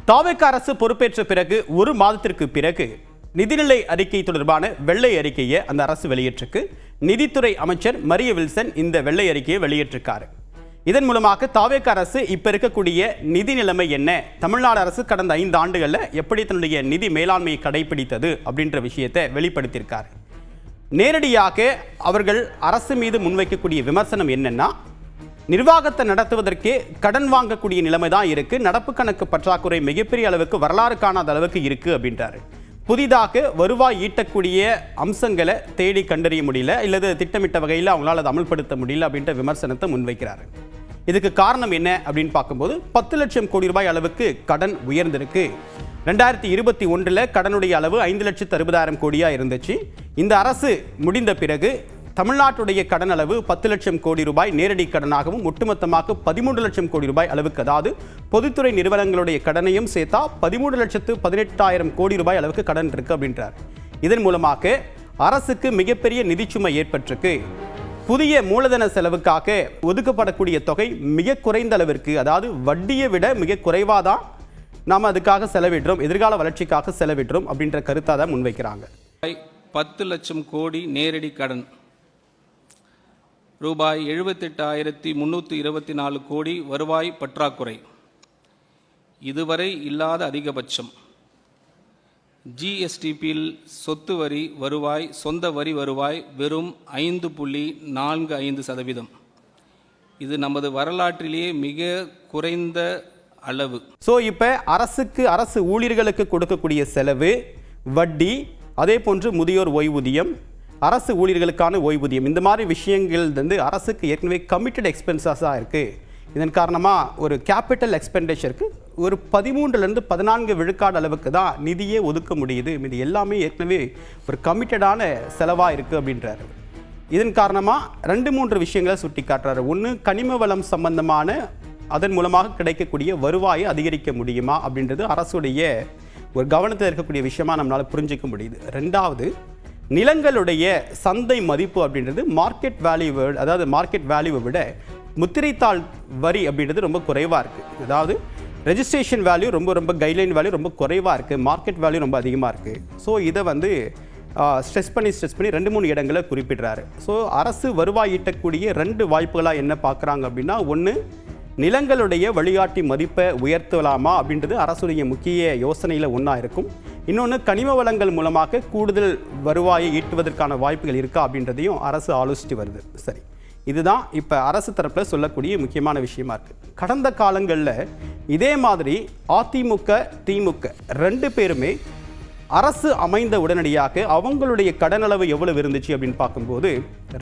தாவேக அரசு பொறுப்பேற்ற பிறகு ஒரு மாதத்திற்கு பிறகு நிதிநிலை அறிக்கை தொடர்பான வெள்ளை அறிக்கையை அந்த அரசு வெளியிட்டிருக்கு. நிதித்துறை அமைச்சர் மரிய வில்சன் இந்த வெள்ளை அறிக்கையை வெளியிட்டிருக்காரு. இதன் மூலமாக தாவேக அரசு இப்ப இருக்கக்கூடிய நிதி நிலைமை என்ன, தமிழ்நாடு அரசு கடந்த 5 ஆண்டுகளில் எப்படி தன்னுடைய நிதி மேலாண்மையை கடைபிடித்தது அப்படின்ற விஷயத்தை வெளிப்படுத்தியிருக்காரு. நேரடியாக அவர்கள் அரசு மீது முன்வைக்கக்கூடிய விமர்சனம் என்னன்னா, நிர்வாகத்தை நடத்துவதற்கே கடன் வாங்கக்கூடிய நிலைமை தான் இருக்கு, நடப்பு கணக்கு பற்றாக்குறை மிகப்பெரிய அளவுக்கு வரலாறு காணாத அளவுக்கு இருக்கு அப்படின்றாரு. புதிதாக வருவாய் ஈட்டக்கூடிய அம்சங்களை தேடி கண்டறிய முடியல, இல்லது திட்டமிட்ட வகையில் அவங்களால அதை அமல்படுத்த முடியல அப்படின்ற விமர்சனத்தை முன்வைக்கிறாரு. இதுக்கு காரணம் என்ன அப்படின்னு பார்க்கும்போது 10 லட்சம் கோடி ரூபாய் அளவுக்கு கடன் உயர்ந்திருக்கு. 2021 கடனுடைய அளவு 5,60,000 கோடியா இருந்துச்சு. இந்த அரசு முடிந்த பிறகு தமிழ்நாட்டுடைய கடன் அளவு 10 லட்சம் கோடி ரூபாய் நேரடி கடனாகவும் ஒட்டுமொத்தமாக 13 லட்சம் கோடி ரூபாய் அளவுக்கு, அதாவது பொதுத்துறை நிறுவனங்களுடைய கடனையும் சேர்த்தா 13,18,000 கோடி ரூபாய் அளவுக்கு கடன் இருக்கு அப்படின்றார். இதன் மூலமாக அரசுக்கு மிகப்பெரிய நிதிச்சுமை ஏற்பட்டிருக்கு. புதிய மூலதன செலவுக்காக ஒதுக்கப்படக்கூடிய தொகை மிக குறைந்த அளவிற்கு, அதாவது வட்டியை விட மிக குறைவாக தான் நாம் அதுக்காக செலவிடுறோம், எதிர்கால வளர்ச்சிக்காக செலவிடுறோம் அப்படின்ற கருத்தை தான் முன்வைக்கிறாங்க. 10 லட்சம் கோடி நேரடி கடன், ரூபாய் 78,324 கோடி வருவாய் பற்றாக்குறை, இதுவரை இல்லாத அதிகபட்சம். ஜிஎஸ்டிபியில் சொத்து வரி வருவாய், சொந்த வரி வருவாய் வெறும் 5.45%. இது நமது வரலாற்றிலேயே மிக குறைந்த அளவு. இப்போ அரசு ஊழியர்களுக்கு கொடுக்கக்கூடிய செலவு, வட்டி, அதே போன்று முதியோர் ஓய்வூதியம், அரசு ஊழியர்களுக்கான ஓய்வூதியம், இந்த மாதிரி விஷயங்கள் அரசுக்கு ஏற்கனவே கமிட்டட் எக்ஸ்பென்சஸாக இருக்குது. இதன் காரணமாக ஒரு கேபிட்டல் எக்ஸ்பெண்டிச்சருக்கு ஒரு 13லிருந்து 14 விழுக்காடு அளவுக்கு தான் நிதியே ஒதுக்க முடியுது. இது எல்லாமே ஏற்கனவே ஒரு கமிட்டடான செலவாக இருக்குது அப்படின்றாரு. இதன் காரணமாக 2-3 விஷயங்களை சுட்டி காட்டுறாரு. ஒன்று, கனிம வளம் சம்பந்தமான அதன் மூலமாக கிடைக்கக்கூடிய வருவாயை அதிகரிக்க முடியுமா அப்படின்றது அரசுடைய ஒரு கவனத்தில் இருக்கக்கூடிய விஷயமா நம்மளால் புரிஞ்சிக்க முடியுது. 2வது, நிலங்களுடைய சந்தை மதிப்பு அப்படின்றது மார்க்கெட் வேல்யூவை, அதாவது மார்க்கெட் வேல்யூவை விட முத்திரைத்தாள் வரி அப்படின்றது ரொம்ப குறைவாக இருக்குது. அதாவது ரெஜிஸ்ட்ரேஷன் வேல்யூ ரொம்ப கைட்லைன் வேல்யூ ரொம்ப குறைவாக இருக்குது, மார்க்கெட் வேல்யூ ரொம்ப அதிகமாக இருக்குது. ஸோ இதை ஸ்ட்ரெஸ் பண்ணி 2-3 இடங்களை குறிப்பிடுறாரு. ஸோ அரசு வருவாய் ஈட்டக்கூடிய 2 வாய்ப்புகளாக என்ன பார்க்குறாங்க அப்படின்னா, ஒன்று, நிலங்களுடைய வழிகாட்டி மதிப்பை உயர்த்தலாமா அப்படின்றது அரசுடைய முக்கிய யோசனையில் ஒன்றா இருக்கும். இன்னொன்று, கனிம வளங்கள் மூலமாக கூடுதல் வருவாயை ஈட்டுவதற்கான வாய்ப்புகள் இருக்கா அப்படின்றதையும் அரசு ஆலோசித்து வருது. சரி, இதுதான் இப்போ அரசு தரப்பில் சொல்லக்கூடிய முக்கியமான விஷயமா இருக்குது. கடந்த காலங்களில் இதே மாதிரி அதிமுக, திமுக 2 பேருமே அரசு அமைந்த உடனடியாக அவங்களுடைய கடன் அளவு எவ்வளவு இருந்துச்சு அப்படின்னு பார்க்கும்போது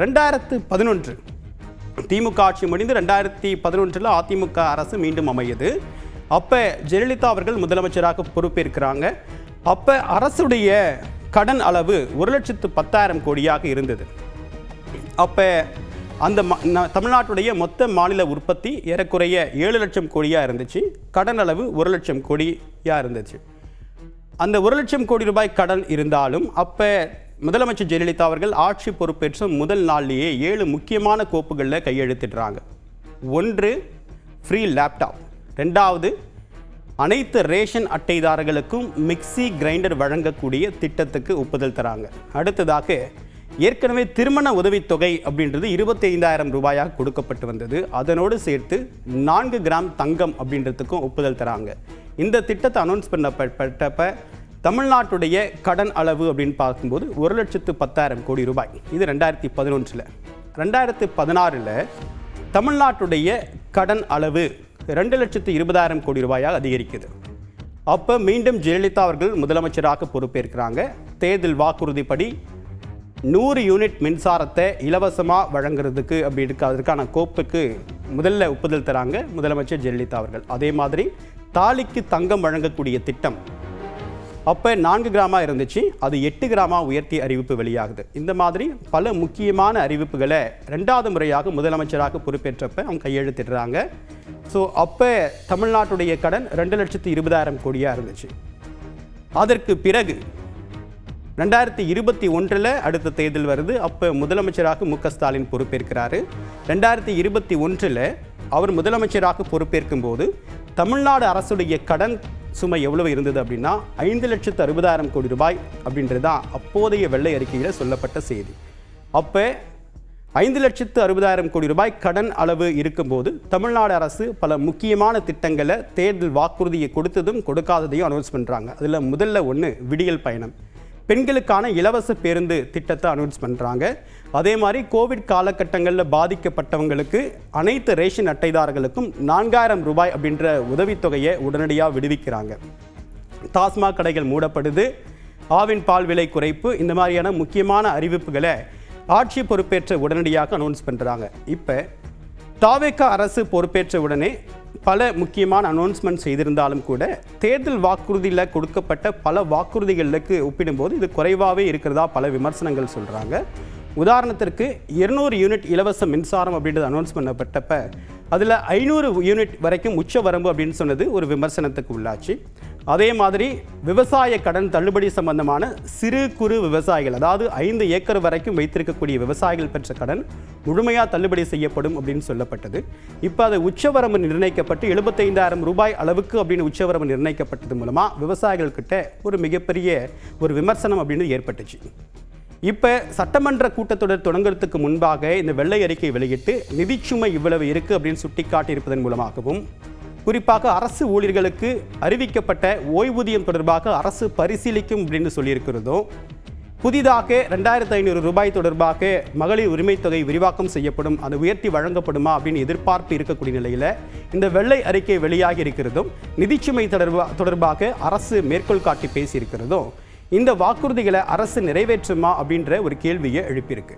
2011 திமுக ஆட்சி முடிந்து 2011 அதிமுக அரசு மீண்டும் அமையுது. அப்போ ஜெயலலிதா அவர்கள் முதலமைச்சராக பொறுப்பேற்கிறாங்க. அப்போ அரசுடைய கடன் அளவு 1,10,000 கோடியாக இருந்தது. அப்போ அந்த தமிழ்நாட்டுடைய மொத்த மாநில உற்பத்தி ஏறக்குறைய 7 லட்சம் கோடியாக இருந்துச்சு. கடன் அளவு 1 லட்சம் கோடியாக இருந்துச்சு. அந்த 1 லட்சம் கோடி ரூபாய் கடன் இருந்தாலும் அப்போ முதலமைச்சர் ஜெயலலிதா அவர்கள் ஆட்சி பொறுப்பேற்ற முதல் நாள்லேயே 7 முக்கியமான கோப்புகளில் கையெழுத்திடுறாங்க. 1, ஃப்ரீ லேப்டாப். 2வது, அனைத்து ரேஷன் அட்டைதாரர்களுக்கும் மிக்சி கிரைண்டர் வழங்கக்கூடிய திட்டத்துக்கு ஒப்புதல் தராங்க. அடுத்ததாக, ஏற்கனவே திருமண உதவித்தொகை அப்படின்றது 25,000 ரூபாயாக கொடுக்கப்பட்டு வந்தது. அதனோடு சேர்த்து 4 கிராம் தங்கம் அப்படின்றதுக்கும் ஒப்புதல் தராங்க. இந்த திட்டத்தை அனௌன்ஸ் பண்ணப்பட்டப்ப தமிழ்நாட்டுடைய கடன் அளவு அப்படின்னு பார்க்கும்போது 1,10,000 கோடி ரூபாய். இது 2011. 2016 தமிழ்நாட்டுடைய கடன் அளவு 2,20,000 கோடி ரூபாயாக அதிகரிக்குது. அப்போ மீண்டும் ஜெயலலிதா அவர்கள் முதலமைச்சராக பொறுப்பேற்கிறாங்க. தேர்தல் வாக்குறுதிப்படி 100 யூனிட் மின்சாரத்தை இலவசமாக வழங்குறதுக்கு அப்படி இருக்கு, அதற்கான கோப்புக்கு முதல்ல ஒப்புதல் தராங்க முதலமைச்சர் ஜெயலலிதா அவர்கள். அதே மாதிரி தாலிக்கு தங்கம் வழங்கக்கூடிய திட்டம் அப்போ 4 கிராமாக இருந்துச்சு, அது 8 கிராமாக உயர்த்தி அறிவிப்பு வெளியாகுது. இந்த மாதிரி பல முக்கியமான அறிவிப்புகளை 2வது முறையாக முதலமைச்சராக பொறுப்பேற்றப்ப அவங்க கையெழுத்திடுறாங்க. ஸோ அப்போ தமிழ்நாட்டுடைய கடன் 2,20,000 கோடியாக இருந்துச்சு. அதற்கு பிறகு 2021 அடுத்த தேர்தல் வருது. அப்போ முதலமைச்சராக மு க ஸ்டாலின் பொறுப்பேற்கிறாரு. 2021 அவர் முதலமைச்சராக பொறுப்பேற்கும் போது தமிழ்நாடு அரசுடைய கடன் சுமை எவ்வளவு இருந்தது அப்படின்னா 5,60,000 கோடி ரூபாய் அப்படின்றது தான் அப்போதைய வெள்ளை அறிக்கையில் சொல்லப்பட்ட செய்தி. அப்போ 5,60,000 கோடி ரூபாய் கடன் அளவு இருக்கும்போது தமிழ்நாடு அரசு பல முக்கியமான திட்டங்களை தேர்தல் வாக்குறுதியை கொடுத்ததும் கொடுக்காததையும் அனௌன்ஸ் பண்ணுறாங்க. அதில் முதல்ல ஒன்று விடியல் பயணம், பெண்களுக்கான இலவச பேருந்து திட்டத்தை அனௌன்ஸ் பண்ணுறாங்க. அதே மாதிரி கோவிட் காலகட்டங்களில் பாதிக்கப்பட்டவங்களுக்கு அனைத்து ரேஷன் அட்டைதாரர்களுக்கும் 4,000 ரூபாய் அப்படின்ற உதவித்தொகையை உடனடியாக விடுவிக்கிறாங்க. டாஸ்மாக் கடைகள் மூடப்படுது, ஆவின் பால் விலை குறைப்பு, இந்த மாதிரியான முக்கியமான அறிவிப்புகளை ஆட்சி பொறுப்பேற்ற உடனடியாக அனௌன்ஸ் பண்ணுறாங்க. இப்போ தாவேகா அரசு பொறுப்பேற்ற உடனே பல முக்கியமான அனௌன்ஸ்மெண்ட் செய்திருந்தாலும் கூட தேர்தல் வாக்குறுதியில் கொடுக்கப்பட்ட பல வாக்குறுதிகளுக்கு ஒப்பிடும்போது இது குறைவாகவே இருக்கிறதா பல விமர்சனங்கள் சொல்கிறாங்க. உதாரணத்திற்கு 200 யூனிட் இலவச மின்சாரம் அப்படின்றது அனௌன்ஸ் பண்ணப்பட்டப்ப அதில் 500 யூனிட் வரைக்கும் உச்ச வரம்பு அப்படின்னு சொன்னது ஒரு விமர்சனத்துக்கு உள்ளாச்சு. அதே மாதிரி விவசாய கடன் தள்ளுபடி சம்பந்தமான சிறு குறு விவசாயிகள், அதாவது 5 ஏக்கர் வரைக்கும் வைத்திருக்கக்கூடிய விவசாயிகள் பெற்ற கடன் முழுமையாக தள்ளுபடி செய்யப்படும் அப்படின்னு சொல்லப்பட்டது. இப்போ அது உச்சவரம்பு நிர்ணயிக்கப்பட்டு 75,000 ரூபாய் அளவுக்கு அப்படின்னு உச்சவரம்பு நிர்ணயிக்கப்பட்டது மூலமாக விவசாயிகள்கிட்ட ஒரு மிகப்பெரிய ஒரு விமர்சனம் அப்படின்னு ஏற்பட்டுச்சு. இப்போ சட்டமன்ற கூட்டத்தொடர் தொடங்குறதுக்கு முன்பாக இந்த வெள்ளை அறிக்கை வெளியிட்டு நிதிச்சுமை இவ்வளவு இருக்குது அப்படின்னு சுட்டிக்காட்டியிருப்பதன் மூலமாகவும், குறிப்பாக அரசு ஊழியர்களுக்கு அறிவிக்கப்பட்ட ஓய்வூதியம் தொடர்பாக அரசு பரிசீலிக்கும் அப்படின்னு சொல்லியிருக்கிறதும், புதிதாக 2,500 ரூபாய் தொடர்பாக மகளிர் உரிமை தொகை விரிவாக்கம் செய்யப்படும், அது உயர்த்தி வழங்கப்படுமா அப்படின்னு எதிர்பார்ப்பு இருக்கக்கூடிய நிலையில் இந்த வெள்ளை அறிக்கை வெளியாகி இருக்கிறதும், நிதிச்சுமை தொடர்பாக அரசு மேற்கோள் காட்டி பேசியிருக்கிறதும் இந்த வாக்குறுதிகளை அரசு நிறைவேற்றுமா அப்படின்ற ஒரு கேள்வியை எழுப்பியிருக்கு.